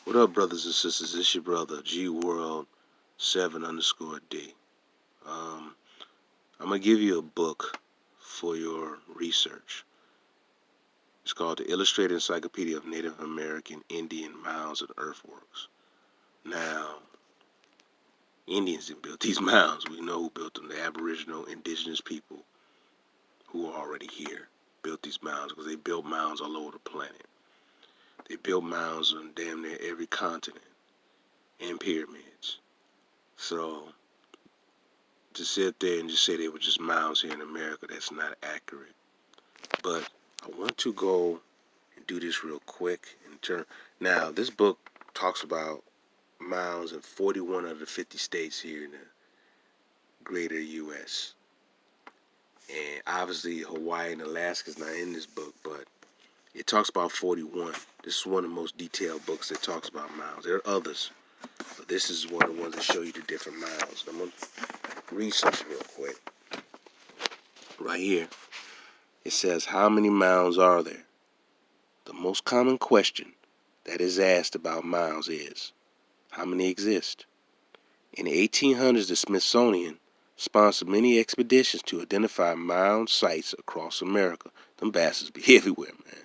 What up, brothers and sisters? It's your brother G World 7_D. Um, I'm gonna give you a book for your research. It's called the Illustrated Encyclopedia of Native American Indian Mounds and Earthworks. Now, Indians didn't build these mounds. We know who built them. The Aboriginal indigenous people who are already here built these mounds because they built mounds all over the planet. They built mounds on damn near every continent and pyramids. So to sit there and just say they were just mounds here in America, that's not accurate. But I want to go and do this real quick. Now, this book talks about mounds in 41 of the 50 states here in the greater U.S. And obviously, Hawaii and Alaska is not in this book, but it talks about 41. This is one of the most detailed books that talks about mounds. There are others, but this is one of the ones that show you the different mounds. I'm going to read something real quick. Right here. It says, how many mounds are there? The most common question that is asked about mounds is, how many exist? In the 1800s, the Smithsonian sponsored many expeditions to identify mound sites across America. Them bastards be everywhere, man.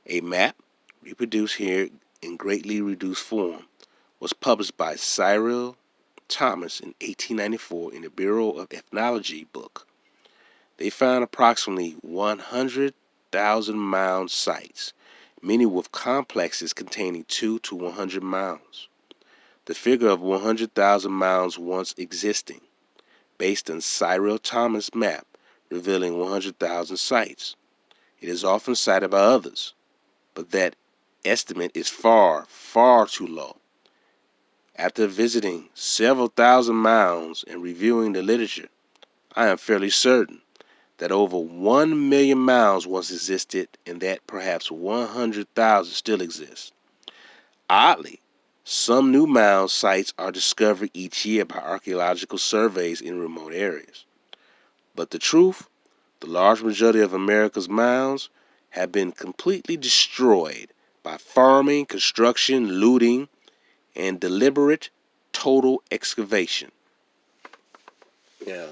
A map, reproduced here in greatly reduced form, was published by Cyril Thomas in 1894 in the Bureau of Ethnology book. They found approximately 100,000 mound sites, many with complexes containing 2 to 100 mounds. The figure of 100,000 mounds once existing, based on Cyril Thomas' map revealing 100,000 sites. It is often cited by others, but that estimate is far, far too low. After visiting several thousand mounds and reviewing the literature, I am fairly certain that over 1 million mounds once existed and that perhaps 100,000 still exist. Oddly, some new mound sites are discovered each year by archaeological surveys in remote areas. But the truth, the large majority of America's mounds have been completely destroyed by farming, construction, looting, and deliberate total excavation. Now,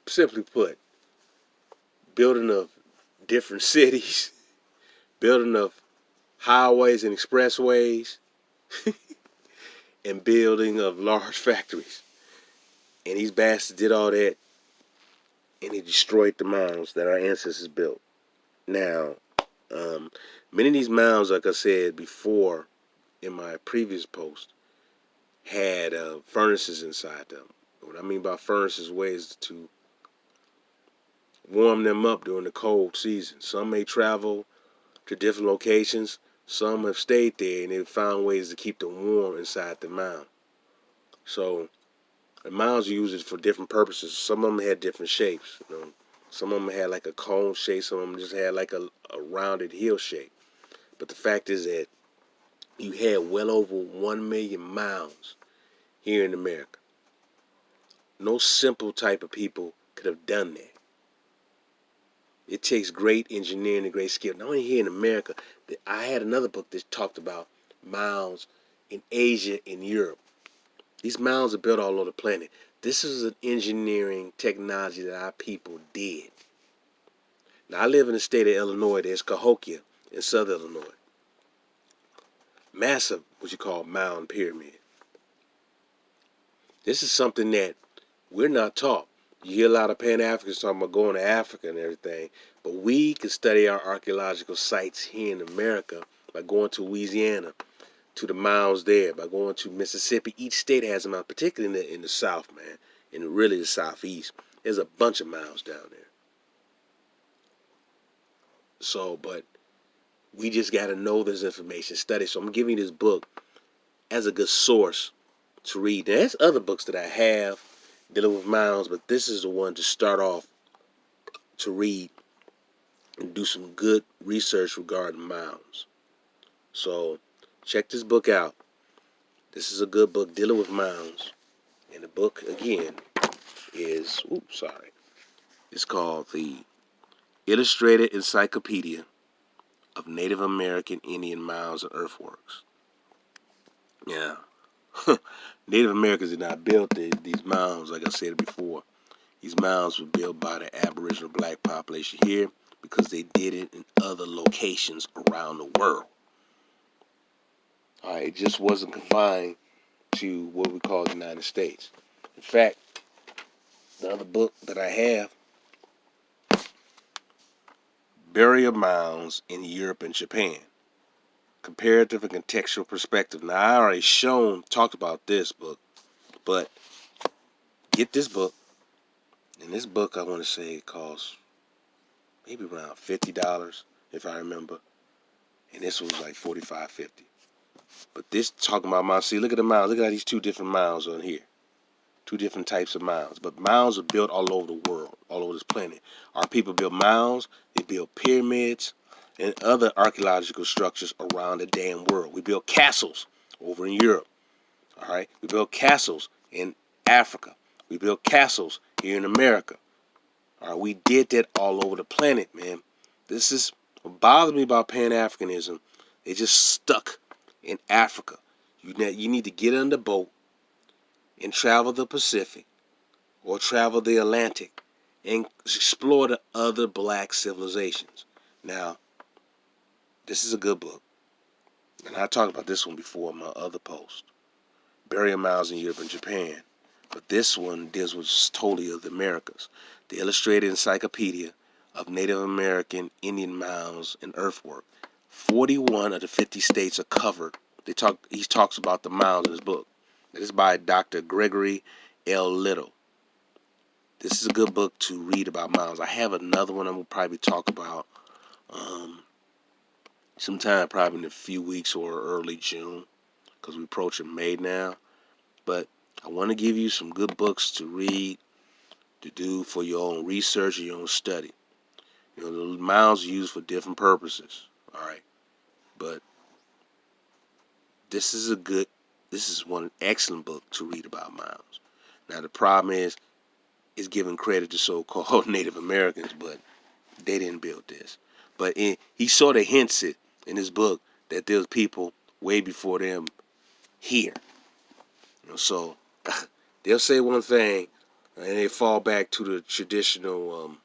simply put, building of different cities, building of highways and expressways, and building of large factories. And these bastards did all that, and they destroyed the mounds that our ancestors built. Now, many of these mounds, like I said before in my previous post, had furnaces inside them. What I mean by furnaces, ways to warm them up during the cold season. Some may travel to different locations. Some have stayed there and they've found ways to keep them warm inside the mound. So the mounds are used for different purposes. Some of them had different shapes. Some of them had like a cone shape. Some of them just had like a rounded hill shape. But the fact is that you had well over 1 million mounds here in America. No simple type of people could have done that. It takes great engineering and great skill. Not only here in America, I had another book that talked about mounds in Asia and Europe. These mounds are built all over the planet. This is an engineering technology that our people did. Now, I live in the state of Illinois. There's Cahokia in southern Illinois. Massive, what you call mound pyramid. This is something that we're not taught. You hear a lot of Pan-Africans talking about going to Africa and everything, but we can study our archaeological sites here in America by going to Louisiana, to the mounds there, by going to Mississippi. Each state has them out, particularly in the South, man, and really the Southeast. There's a bunch of mounds down there. So, but we just got to know this information, study. So I'm giving you this book as a good source to read. Now, there's other books that I have dealing with mounds, but this is the one to start off to read and do some good research regarding mounds. So check this book out. This is a good book dealing with mounds. And the book, again, is, it's called the Illustrated Encyclopedia of Native American Indian Mounds and Earthworks. Yeah. Native Americans did not build these mounds, like I said before. These mounds were built by the Aboriginal black population here because they did it in other locations around the world. All right, it just wasn't confined to what we call the United States. In fact, the other book that I have, Burial Mounds in Europe and Japan, Comparative and Contextual Perspective. Now, I already talked about this book, but get this book. And this book, I want to say, it costs maybe around $50, if I remember. And this was like $45, $50. But this talking about mounds. See, look at the mounds. Look at these two different mounds on here. Two different types of mounds. But mounds are built all over the world, all over this planet. Our people build mounds, they build pyramids, and other archaeological structures around the damn world. We build castles over in Europe. All right? We build castles in Africa. We build castles here in America. All right? We did that all over the planet, man. This is what bothers me about Pan-Africanism. They just stuck in Africa. You need to get on the boat and travel the Pacific or travel the Atlantic and explore the other black civilizations. Now, this is a good book. And I talked about this one before in my other post. Burial Mounds in Europe and Japan. But this one deals with totally of the Americas. The Illustrated Encyclopedia of Native American Indian Mounds and Earthwork. 41 of the 50 states are covered. He talks about the mounds in his book. This is by Dr. Gregory L. Little. This is a good book to read about mounds. I have another one I'm going to probably talk about sometime probably in a few weeks or early June because we're approaching May now. But I want to give you some good books to read, to do for your own research or your own study. You know, the mounds are used for different purposes, all right? But this is one excellent book to read about mounds. Now, the problem is, it's giving credit to so-called Native Americans, but they didn't build this. But he sort of hints it in his book that there's people way before them here. You know, so they'll say one thing and they fall back to the traditional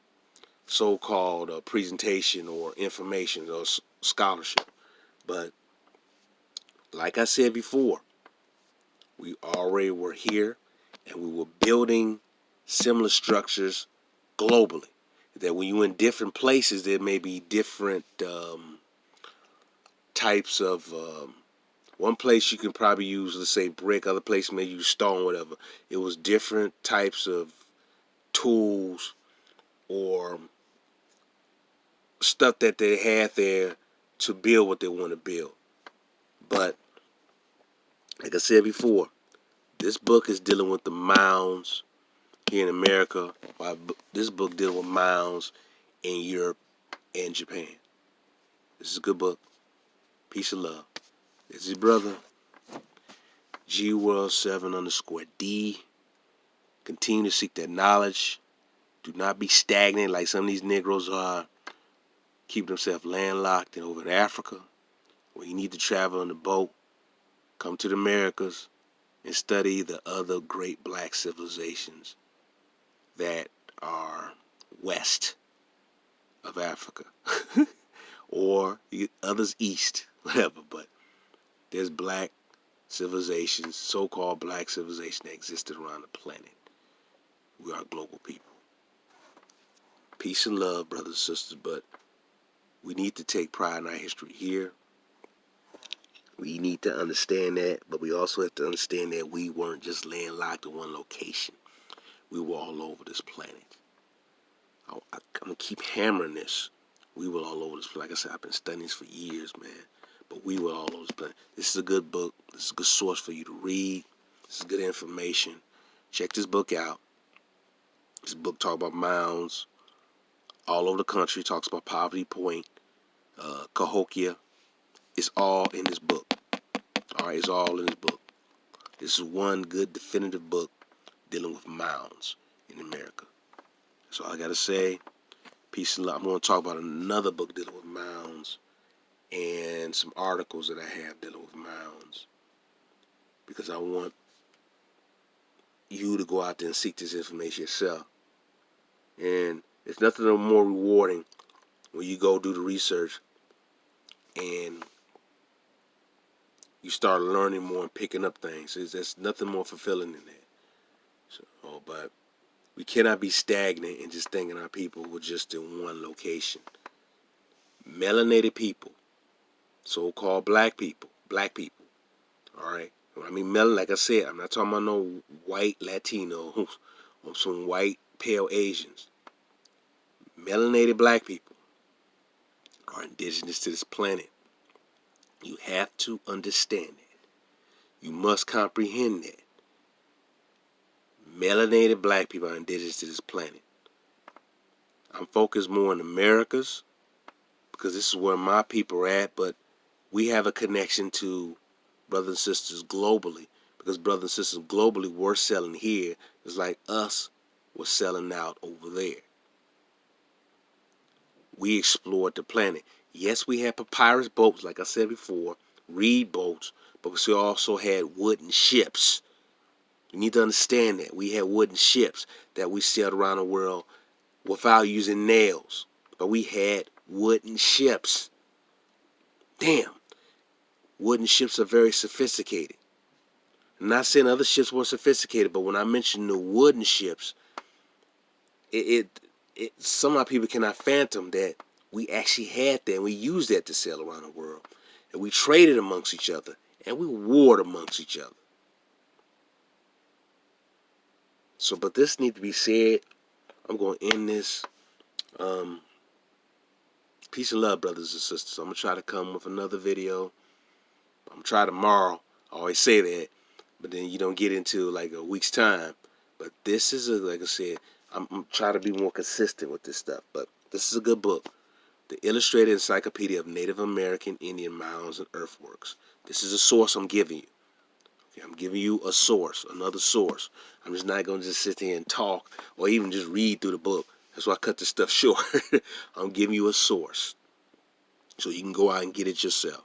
so-called presentation or information or scholarship. But like I said before, we already were here and we were building similar structures globally. That when you're in different places, there may be different types of one place you can probably use, let's say, brick. Other place may use stone, whatever. It was different types of tools or stuff that they had there to build what they want to build. But like I said before, this book is dealing with the mounds here in America, while this book dealing with mounds in Europe and Japan. This is a good book. Peace and love. This is your brother, G World 7_D. Continue to seek that knowledge. Do not be stagnant like some of these Negroes are. Keep themselves landlocked and over in Africa, where you need to travel on the boat. Come to the Americas and study the other great black civilizations that are west of Africa. Or others east, whatever. But there's black civilizations, so-called black civilization that existed around the planet. We are global people. Peace and love, brothers and sisters, but we need to take pride in our history here. We need to understand that, but we also have to understand that we weren't just landlocked in one location. We were all over this planet. I'm going to keep hammering this. We were all over this planet. Like I said, I've been studying this for years, man. But we were all over this planet. This is a good book. This is a good source for you to read. This is good information. Check this book out. This book talks about mounds all over the country. Talks about Poverty Point, Cahokia. It's all in this book. All right, it's all in this book. This is one good definitive book dealing with mounds in America. That's all I got to say. Peace and love. I'm going to talk about another book dealing with mounds and some articles that I have dealing with mounds because I want you to go out there and seek this information yourself. And it's nothing more rewarding when you go do the research and you start learning more and picking up things. There's nothing more fulfilling than that. So, but we cannot be stagnant and just thinking our people were just in one location. Melanated people, so-called black people, all right? When I mean melan, like I said, I'm not talking about no white Latinos or some white pale Asians. Melanated black people are indigenous to this planet. You have to understand that. You must comprehend that. Melanated black people are indigenous to this planet. I'm focused more in Americas because this is where my people are at, but we have a connection to brothers and sisters globally, because brothers and sisters globally were selling here. It's like us was selling out over there. We explored the planet. Yes, we had papyrus boats, like I said before, reed boats, but we also had wooden ships. You need to understand that. We had wooden ships that we sailed around the world without using nails, but we had wooden ships. Damn, wooden ships are very sophisticated. I'm not saying other ships weren't sophisticated, but when I mention the wooden ships, some of our people cannot fathom that we actually had that, and we used that to sail around the world, and we traded amongst each other, and we warred amongst each other. So, but this needs to be said. I'm going to end this. Peace and love, brothers and sisters. I'm going to try to come with another video. I'm going to try tomorrow. I always say that, but then you don't get into like a week's time. But this is, like I said, I'm trying to be more consistent with this stuff. But this is a good book. The Illustrated Encyclopedia of Native American Indian Mounds and Earthworks. This is a source I'm giving you. Okay, I'm giving you a source, another source. I'm just not going to just sit here and talk or even just read through the book. That's why I cut this stuff short. I'm giving you a source so you can go out and get it yourself.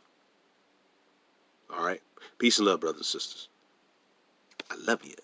All right? Peace and love, brothers and sisters. I love you.